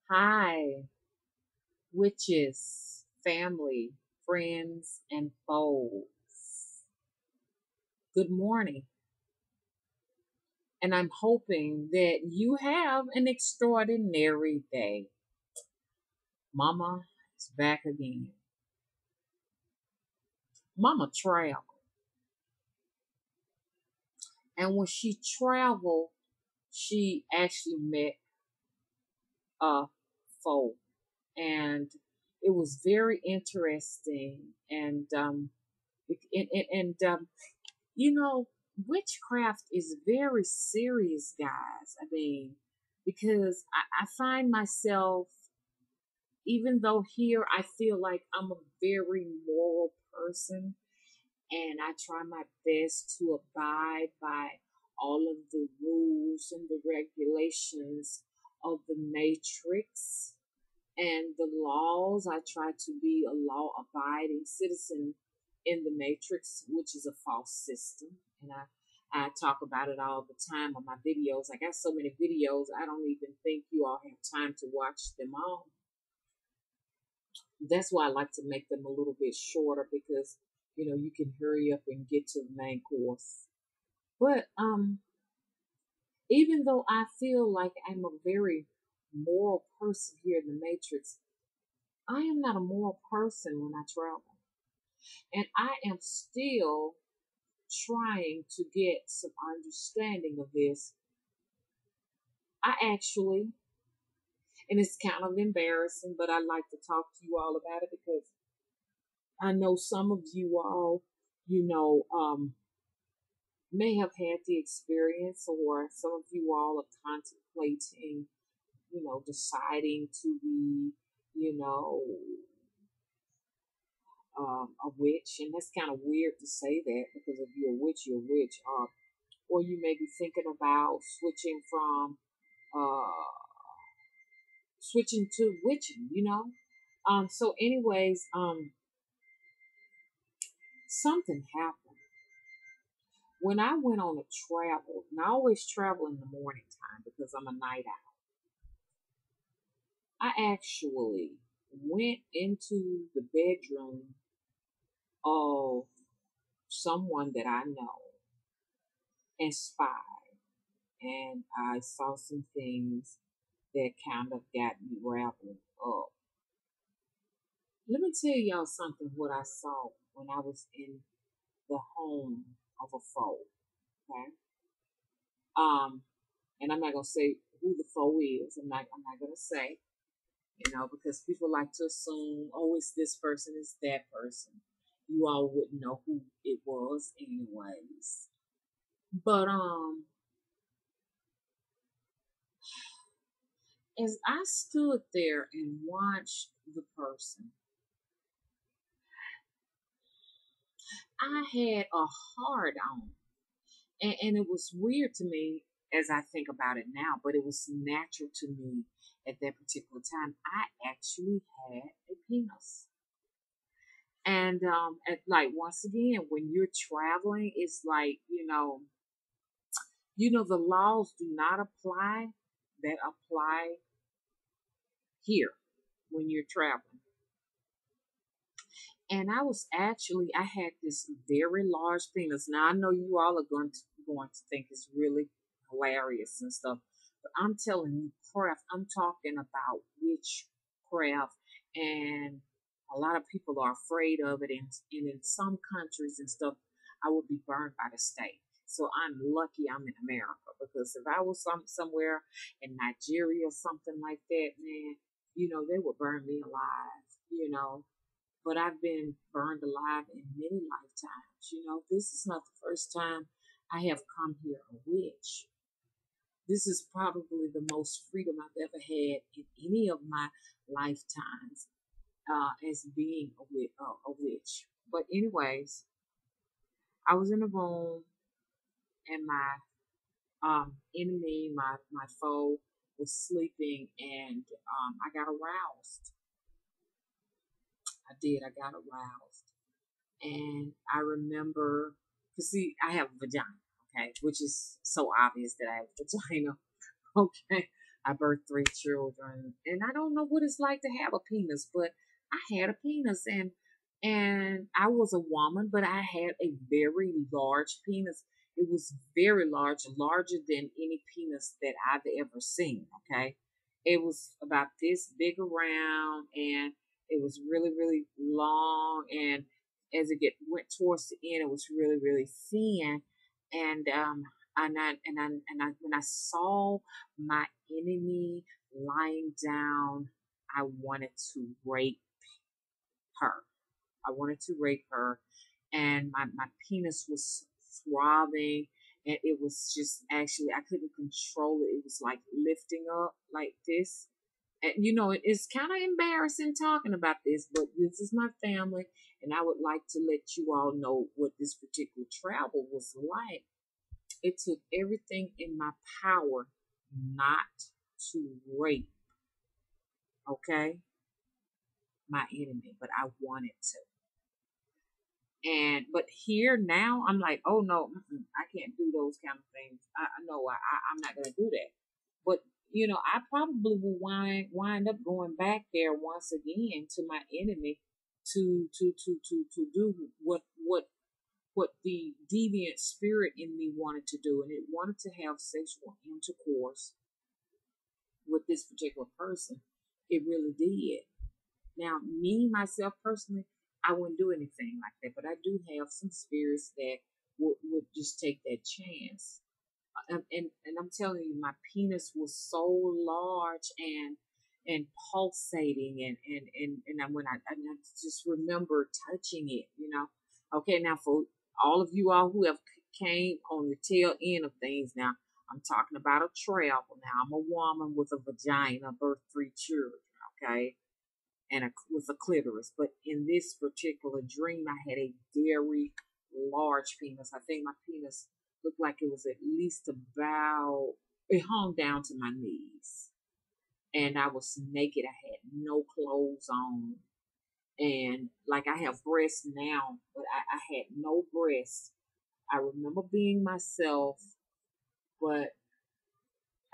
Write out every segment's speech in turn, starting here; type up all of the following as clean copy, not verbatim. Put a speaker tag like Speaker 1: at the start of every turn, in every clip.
Speaker 1: Hi, witches, family, friends, and foes. Good morning. And I'm hoping that you have an extraordinary day. Mama is back again. Mama traveled. And when she traveled, she actually met a foe. And it was very interesting. And you know, witchcraft is very serious, guys. I mean, because I find myself, even though here I feel like I'm a very moral person and I try my best to abide by all of the rules and the regulations of the matrix and the laws. I try to be a law abiding citizen in the matrix, which is a false system. And I talk about it all the time on my videos. I got so many videos, I don't even think you all have time to watch them all. That's why I like to make them a little bit shorter because you can hurry up and get to the main course. But even though I feel like I'm a very moral person here in the matrix, I am not a moral person when I travel. And I am still trying to get some understanding of this. I actually, and it's kind of embarrassing, but I like to talk to you all about it because I know some of you all, you know, um, may have had the experience, or some of you all are contemplating, deciding to be, you know, a witch. And that's kind of weird to say that because if you're a witch, you're a witch. Or you may be thinking about uh, switching to witching. So, anyways, something happened when I went on a travel. And I always travel in the morning time because I'm a night owl. I actually went into the bedroom of someone that I know and spied, and I saw some things that kind of got me raveled up. Let me tell y'all something what I saw when I was in the home of a foe. Okay. And I'm not gonna say who the foe is. I'm not gonna say, because people like to assume, oh, it's this person, it's that person. You all wouldn't know who it was anyways. But as I stood there and watched the person, I had a hard on. And it was weird to me as I think about it now, but it was natural to me at that particular time. I actually had a penis. And like once again, when you're traveling, it's like, the laws do not apply that apply here when you're traveling. And I had this very large penis. Now I know you all are going to think it's really hilarious and stuff, but I'm telling you, craft. I'm talking about witchcraft, and a lot of people are afraid of it. And in some countries and stuff, I would be burned by the stake. So I'm lucky I'm in America because if I was somewhere in Nigeria or something like that, man, they would burn me alive. But I've been burned alive in many lifetimes. This is not the first time I have come here a witch. This is probably the most freedom I've ever had in any of my lifetimes as being a witch. But, anyways, I was in a room and my enemy, my foe, was sleeping, and I got aroused. I did. I got aroused. And I remember, because see, I have a vagina, okay, which is so obvious that I have a vagina, okay. I birthed three children, and I don't know what it's like to have a penis, but I had a penis, and I was a woman, but I had a very large penis. It was very large, larger than any penis that I've ever seen. Okay, it was about this big around, and it was really, really long. And as it went towards the end, it was really, really thin. And when I saw my enemy lying down, I wanted to rape her. I wanted to rape her, and my penis was throbbing, and it was just actually, I couldn't control it. It was like lifting up like this. And it's kind of embarrassing talking about this, but this is my family, and I would like to let you all know what this particular travel was like. It took everything in my power not to rape, okay, my enemy, but I wanted to. But here now, I'm like, oh no, I can't do those kind of things. I know I'm not gonna do that. But I probably will wind up going back there once again to my enemy to do what the deviant spirit in me wanted to do, and it wanted to have sexual intercourse with this particular person. It really did. Now, me, myself personally, I wouldn't do anything like that, but I do have some spirits that would just take that chance. And I'm telling you, my penis was so large and pulsating, and I just remember touching it. Okay, now for all of you all who have came on the tail end of things, now I'm talking about a travel. Now I'm a woman with a vagina, birthed three children. Okay, and with a clitoris. But in this particular dream, I had a very large penis. I think my penis looked like it was at least it hung down to my knees. And I was naked. I had no clothes on. And like I have breasts now, but I had no breasts. I remember being myself, but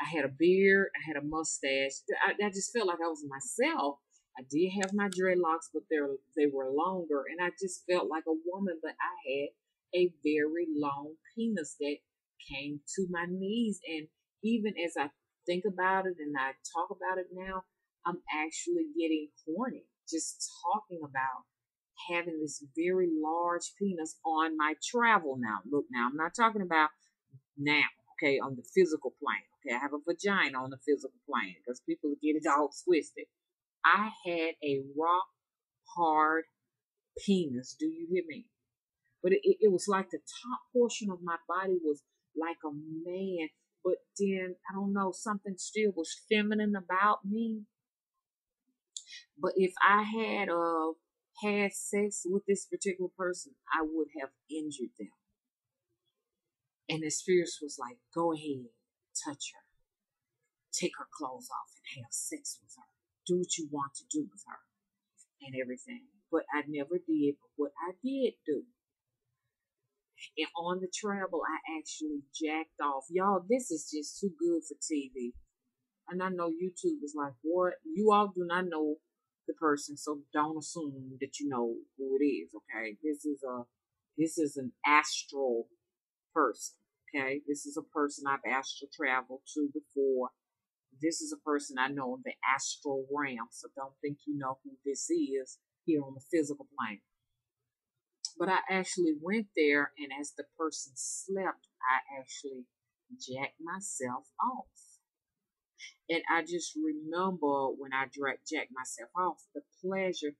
Speaker 1: I had a beard, I had a mustache. I just felt like I was myself. I did have my dreadlocks, but they were longer, and I just felt like a woman. But I had a very long penis that came to my knees, and even as I think about it and I talk about it now, I'm actually getting horny just talking about having this very large penis on my travel now. Look, now I'm not talking about now, okay, on the physical plane. Okay, I have a vagina on the physical plane because people get it all twisted. I had a rock hard penis. Do you hear me? But it was like the top portion of my body was like a man, but then I don't know, something still was feminine about me. But if I had sex with this particular person, I would have injured them. And the spirits was like, go ahead, touch her, take her clothes off and have sex with her. Do what you want to do with her and everything. But I never did. But what I did do, and on the travel, I actually jacked off. Y'all, this is just too good for TV. And I know YouTube is like, what? You all do not know the person, so don't assume that you know who it is, okay? This is an astral person, okay? This is a person I've astral traveled to before. This is a person I know in the astral realm, so don't think you know who this is here on the physical plane. But I actually went there, and as the person slept, I actually jacked myself off. And I just remember when I jacked myself off, the pleasure.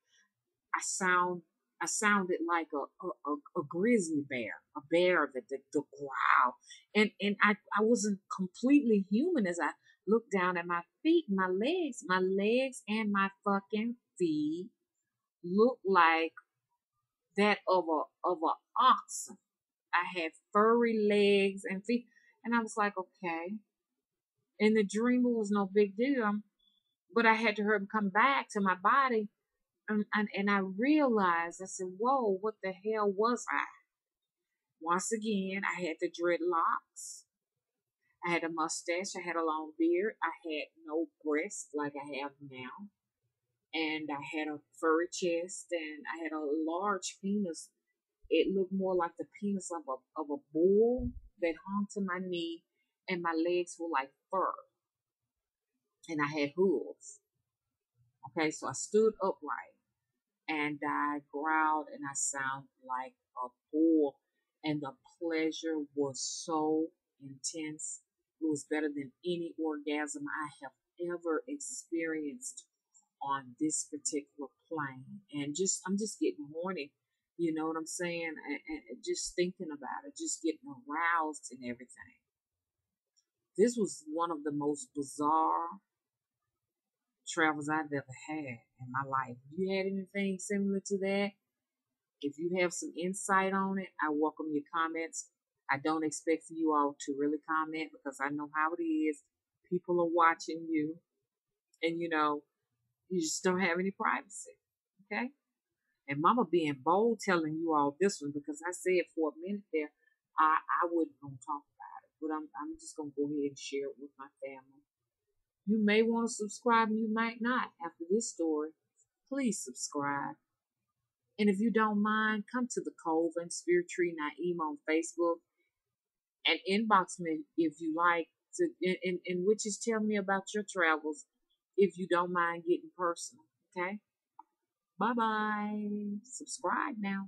Speaker 1: I sound I sounded like a grizzly bear, a bear that the growl. And I wasn't completely human as I looked down at my feet, my legs and my fucking feet looked like that of a oxen. I had furry legs and feet, and I was like, okay. In the dream, it was no big deal, but I had to hurry come back to my body, and I realized, I said, whoa, what the hell was I? Once again, I had the dreadlocks. I had a mustache. I had a long beard. I had no breasts like I have now. And I had a furry chest and I had a large penis. It looked more like the penis of a bull that hung to my knee, and my legs were like fur, and I had hooves. Okay, so I stood upright and I growled and I sounded like a bull, and the pleasure was so intense. It was better than any orgasm I have ever experienced on this particular plane. And I'm just getting horny. You know what I'm saying? And just thinking about it, just getting aroused and everything. This was one of the most bizarre travels I've ever had in my life. If you had anything similar to that, if you have some insight on it, I welcome your comments. I don't expect for you all to really comment because I know how it is. People are watching you, and you just don't have any privacy. Okay? And Mama being bold telling you all this one because I said for a minute there, I wasn't gonna talk about it, but I'm just gonna go ahead and share it with my family. You may want to subscribe and you might not after this story. Please subscribe. And if you don't mind, come to the Cove and Spirit Tree Naima on Facebook and inbox me if you like to, and witches tell me about your travels if you don't mind getting personal. Okay? Bye bye. Subscribe now.